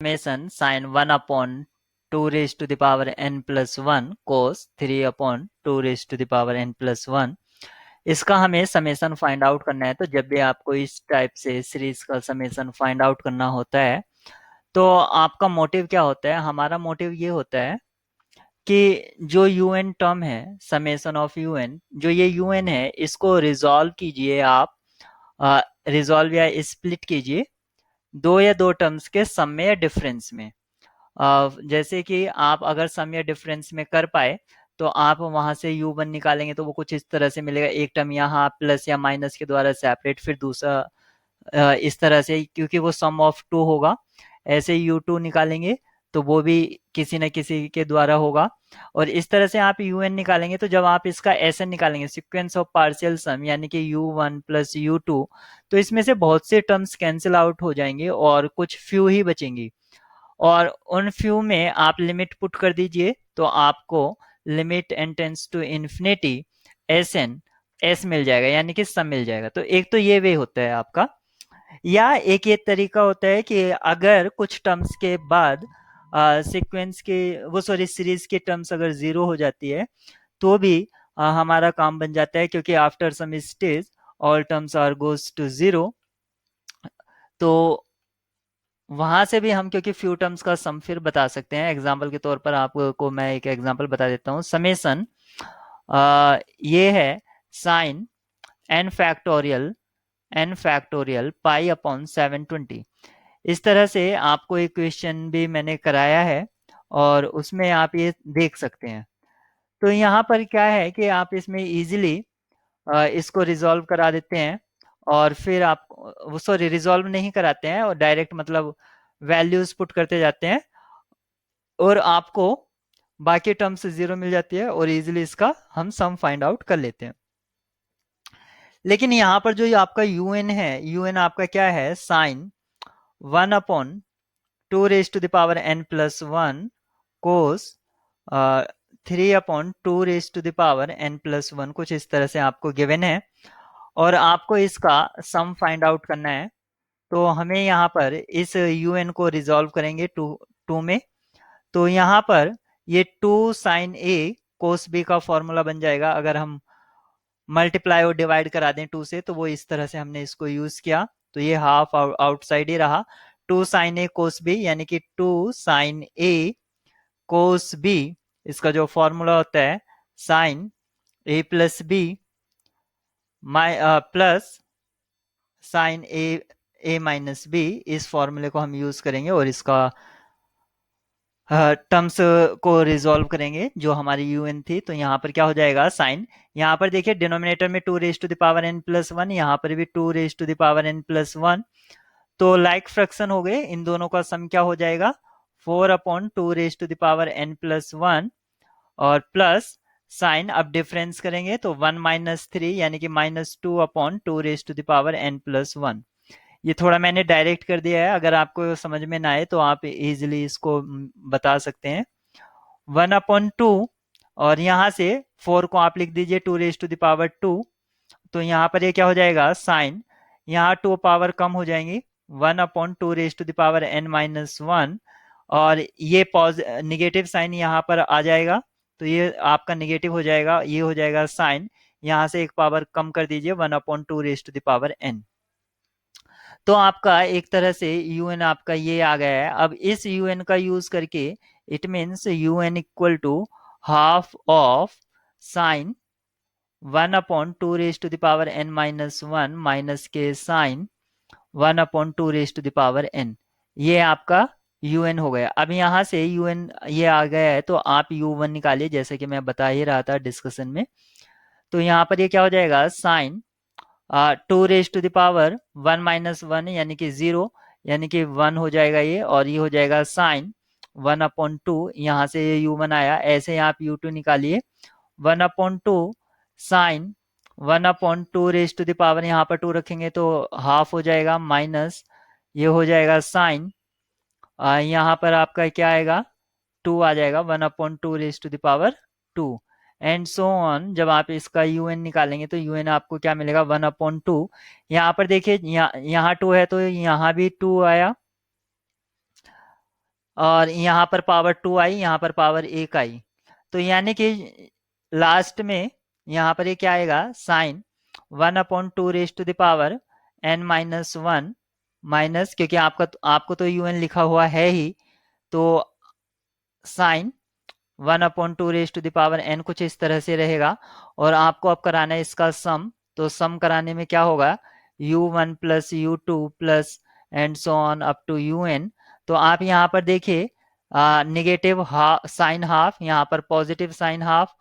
Summation sine 1/2 raised to the power n+1 cos 3/2 raised to the power n+1। इसका हमें summation find out करना है। तो जब भी आपको इस टाइप से सीरीज का समेशन फाइंड आउट करना होता है तो आपका मोटिव क्या होता है? हमारा मोटिव ये होता है कि जो यूएन टर्म है, समेशन ऑफ यूएन, जो ये यूएन है इसको रिजॉल्व कीजिए आप, रिजॉल्व या स्प्लिट कीजिए दो या दो टर्म्स के सम में या डिफरेंस में। जैसे कि आप अगर सम या डिफरेंस में कर पाए तो आप वहां से u1 निकालेंगे तो वो कुछ इस तरह से मिलेगा। एक टर्म यहाँ प्लस या माइनस के द्वारा सेपरेट, फिर दूसरा इस तरह से, क्योंकि वो सम ऑफ टू होगा। ऐसे u2 निकालेंगे तो वो भी किसी न किसी के द्वारा होगा। और इस तरह से आप un निकालेंगे तो जब आप इसका sn निकालेंगे, सीक्वेंस ऑफ पार्शियल सम, यानी कि u1 प्लस u2, तो इसमें से बहुत से टर्म्स कैंसिल आउट हो जाएंगे और कुछ फ्यू ही बचेंगी। और उन फ्यू में आप लिमिट पुट कर दीजिए तो आपको limit n tends to infinity s n s मिल जाएगा, यानी कि सम मिल जाएगा। तो एक तो ये वे होता है आपका। या एक ये तरीका होता है कि अगर कुछ टर्म्स के बाद सीक्वेंस के वो सॉरी सीरीज के टर्म्स अगर जीरो हो जाती है तो भी हमारा काम बन जाता है, क्योंकि after some stage all terms are goes to zero. तो वहां से भी हम, क्योंकि फ्यू टर्म्स का सम फिर बता सकते हैं। एग्जाम्पल के तौर पर आपको मैं एक एग्जाम्पल बता देता हूँ। समेशन ये है sine n factorial pi upon 720। इस तरह से आपको एक क्वेश्चन भी मैंने कराया है और उसमें आप ये देख सकते हैं। तो यहाँ पर क्या है कि आप इसमें इजीली इसको रिजॉल्व करा देते हैं और फिर आप वो सॉरी रिजॉल्व नहीं कराते हैं और डायरेक्ट मतलब वैल्यूज पुट करते जाते हैं और आपको बाकी टर्म से जीरो मिल जाती है और इजीली इसका हम सम फाइंड आउट कर लेते हैं। लेकिन यहाँ पर जो ये आपका यूएन है, यूएन आपका क्या है? Sine 1/2 raised to the power n+1 cos 3/2 raised to the power n+1, कुछ इस तरह से आपको गिवन है और आपको इसका सम फाइंड आउट करना है। तो हमें यहाँ पर इस यूएन को रिजॉल्व करेंगे टू में। तो यहाँ पर ये 2 साइन ए कोस बी का फॉर्मूला बन जाएगा। अगर हम मल्टीप्लाई और डिवाइड करा दें 2 से तो वो इस तरह से हमने इसको यूज किया, तो ये हाफ आउटसाइड ही रहा। 2 साइन ए कोस बी, यानी कि 2 साइन ए कोस बी, इसका जो फॉर्मूला होता है साइन ए प्लस बी प्लस साइन ए माइनस बी, इस फॉर्मूले को हम यूज करेंगे और इसका टर्म्स को रिजॉल्व करेंगे जो हमारी यूएन थी। तो यहाँ पर क्या हो जाएगा? साइन, यहाँ पर देखिए डिनोमिनेटर में 2 raise to the power n plus 1, यहाँ पर भी 2 raise to the power n plus 1। तो लाइक फ्रैक्शन हो गए, इन दोनों का सम क्या हो जाएगा? 4/2 raise to the power n plus 1 और प्लस साइन, अब डिफरेंस करेंगे तो 1 माइनस 3, यानी कि -2/2 raise to the power n plus 1। ये थोड़ा मैंने डायरेक्ट कर दिया है, अगर आपको समझ में ना आए तो आप इजीली इसको बता सकते हैं। 1/2 और यहाँ से 4 को आप लिख दीजिए 2 रेज टू द पावर 2। तो यहाँ पर ये क्या हो जाएगा? साइन, यहाँ 2 पावर कम हो जाएंगी, 1/2 raise to the power n-1 और ये निगेटिव साइन यहाँ पर आ जाएगा तो ये आपका निगेटिव हो जाएगा, ये हो जाएगा साइन, यहाँ से एक पावर कम कर दीजिए 1/2 raise to the power n। तो आपका एक तरह से un आपका ये आ गया है। अब इस un का यूज करके it means un equal to half of sine 1/2 raise to the power n-1 minus के sine 1/2 raise to the power n। ये आपका un हो गया। अब यहाँ से un ये आ गया है तो आप u1 निकालिए, जैसे कि मैं बता ही रहा था डिस्कशन में। तो यहाँ पर ये क्या हो जाएगा? Sine 2 raise to the power 1-1, यानी कि 0, यानी कि 1 हो जाएगा ये, और ये हो जाएगा साइन 1/2, यहाँ से ये u1 आया। ऐसे आप u2 निकालिए, 1/2 sine 1/2 raise to the power, यहाँ पर 2 रखेंगे तो हाफ हो जाएगा, माइनस ये हो जाएगा साइन, यहाँ पर आपका क्या आएगा? 2 आ जाएगा, 1/2 raise to the power 2 and so on. जब आप इसका un निकालेंगे तो un आपको क्या मिलेगा? 1/2। यहाँ पर देखिए यहाँ 2 है तो यहाँ भी 2 आया, और यहाँ पर पावर 2 आई, यहाँ पर पावर 1 आई। तो यानी कि लास्ट में यहाँ पर ये क्या आएगा, sine 1/2 n minus one minus, क्योंकि आपको तो यूएन लिखा हुआ है ही, तो साइन 1/2 n कुछ इस तरह से रहेगा। और आपको अब कराना है इसका सम, तो सम कराने में क्या होगा, u1 plus u2 plus and so on up to un। तो आप यहाँ पर देखिए निगेटिव साइन हाफ, यहाँ पर पॉजिटिव साइन हाफ,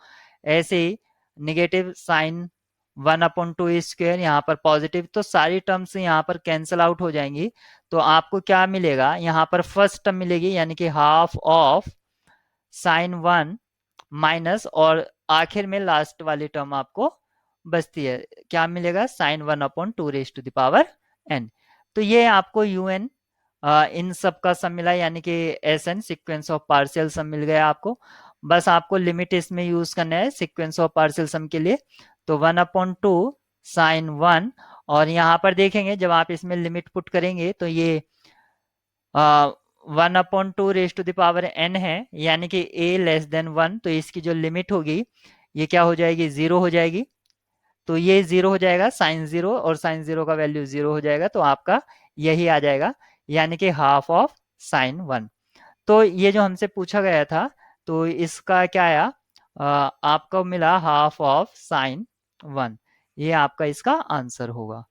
ऐसे ही निगेटिव साइन 1/2 स्क्वायर, यहाँ पर पॉजिटिव, तो सारी टर्म्स यहाँ पर कैंसिल आउट हो जाएंगी। तो आपको क्या मिलेगा, यहाँ पर फर्स्ट टर्म मिलेगी यानी कि हाफ ऑफ साइन 1 माइनस, और आखिर में लास्ट वाली टर्म आपको बचती है, क्या मिलेगा, साइन 1/2 n। तो ये आपको un इन सब का सम मिला, यानी कि एसएन सीक्वेंस ऑफ पार्शियल सम मिल गया आपको। बस आपको लिमिट इसमें यूज करना है सीक्वेंस ऑफ पार्शियल सम के लिए। तो 1/2 sin 1, और यहाँ पर देखेंगे जब आप इसमें लिमिट पुट करेंगे तो ये 1/2 n है, यानी कि a लेस देन 1, तो इसकी जो लिमिट होगी ये क्या हो जाएगी, 0 हो जाएगी। तो ये 0 हो जाएगा, साइन 0, और साइन 0 का वैल्यू 0 हो जाएगा, तो आपका यही आ जाएगा, यानी कि हाफ ऑफ साइन 1। तो ये जो हमसे पूछा गया था, तो इसका क्या आया, आपको मिला हाफ ऑफ साइन 1। ये आपका इसका आंसर होगा।